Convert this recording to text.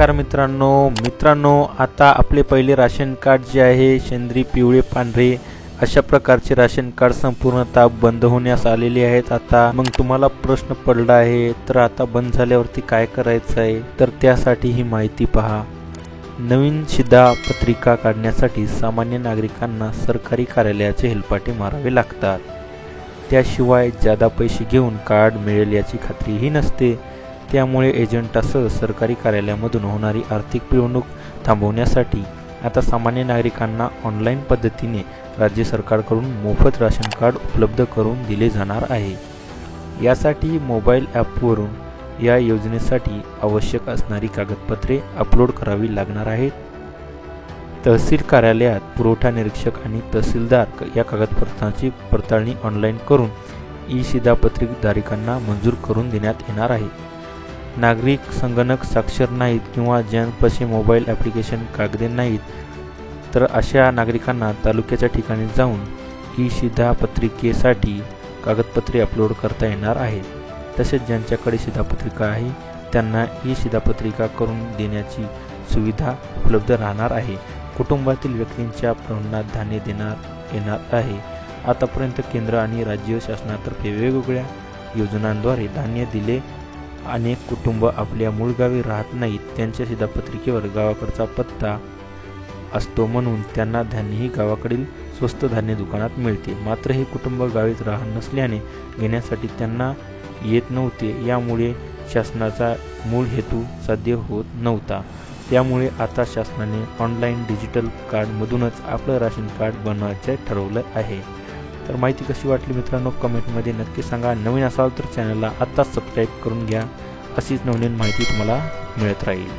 नमस्कार मित्रांनो, आता आपले पहिले राशन कार्ड जे आहे शेंद्री पिवळे पांढरे अशा प्रकारचे राशन कार्ड संपूर्णतः बंद होण्यास आलेले आहेत। आता मग तुम्हाला प्रश्न पडला आहे तर आता बंद झाल्यावरती काय करायचं आहे, तर त्यासाठी ही माहिती पहा। नवीन शिधापत्रिका काढण्यासाठी सामान्य नागरिकांना सरकारी कार्यालयाचे हेलपाटे मारावे लागतात। त्याशिवाय जादा पैसे घेऊन कार्ड मिळेल याची खात्रीही नसते। त्यामुळे एजंटासह सरकारी कार्यालयामधून होणारी आर्थिक पिळवणूक थांबवण्यासाठी आता सामान्य नागरिकांना ऑनलाईन पद्धतीने राज्य सरकारकडून मोफत राशन कार्ड उपलब्ध करून दिले जाणार आहे। यासाठी मोबाईल ॲपवरून या योजनेसाठी आवश्यक असणारी कागदपत्रे अपलोड करावी लागणार आहेत। तहसील कार्यालयात पुरवठा निरीक्षक आणि तहसीलदार या कागदपत्रांची पडताळणी ऑनलाईन करून ई शिधापत्रिकाधारकांना मंजूर करून देण्यात येणार आहे। नागरिक संगणक साक्षर नाहीत किंवा ज्यांपाशी मोबाईल ॲप्लिकेशन कागदे नाहीत तर अशा नागरिकांना तालुक्याच्या ठिकाणी जाऊन ई शिधापत्रिकेसाठी कागदपत्रे अपलोड करता येणार आहे। तसेच ज्यांच्याकडे शिधापत्रिका आहे त्यांना ई शिधापत्रिका करून देण्याची सुविधा उपलब्ध राहणार आहे। कुटुंबातील व्यक्तींच्या प्रमाणात धान्य देण्यात येणार आहे। आतापर्यंत केंद्र आणि राज्य शासनातर्फे वेगवेगळ्या योजनांद्वारे धान्य दिले। अनेक कुटुंब आपल्या मूळ गावी राहत नाहीत, त्यांच्या शिधापत्रिकेवर गावाकडचा पत्ता असतो म्हणून त्यांना धान्यही गावाकडील स्वस्त धान्य दुकानात मिळते। मात्र हे कुटुंब गावीत राहत नसल्याने घेण्यासाठी त्यांना येत नव्हते, यामुळे शासनाचा मूळ हेतू साध्य होत नव्हता। त्यामुळे आता शासनाने ऑनलाईन डिजिटल कार्डमधूनच आपलं राशन कार्ड बनवायचे ठरवलं आहे। तर माहिती कशी वाटली मित्रांनो, कमेंटमध्ये नक्की सांगा। नवीन असाल तर चॅनलला आत्ताच सबस्क्राईब करून घ्या, अशीच नवीन माहिती तुम्हाला मिळत राहील।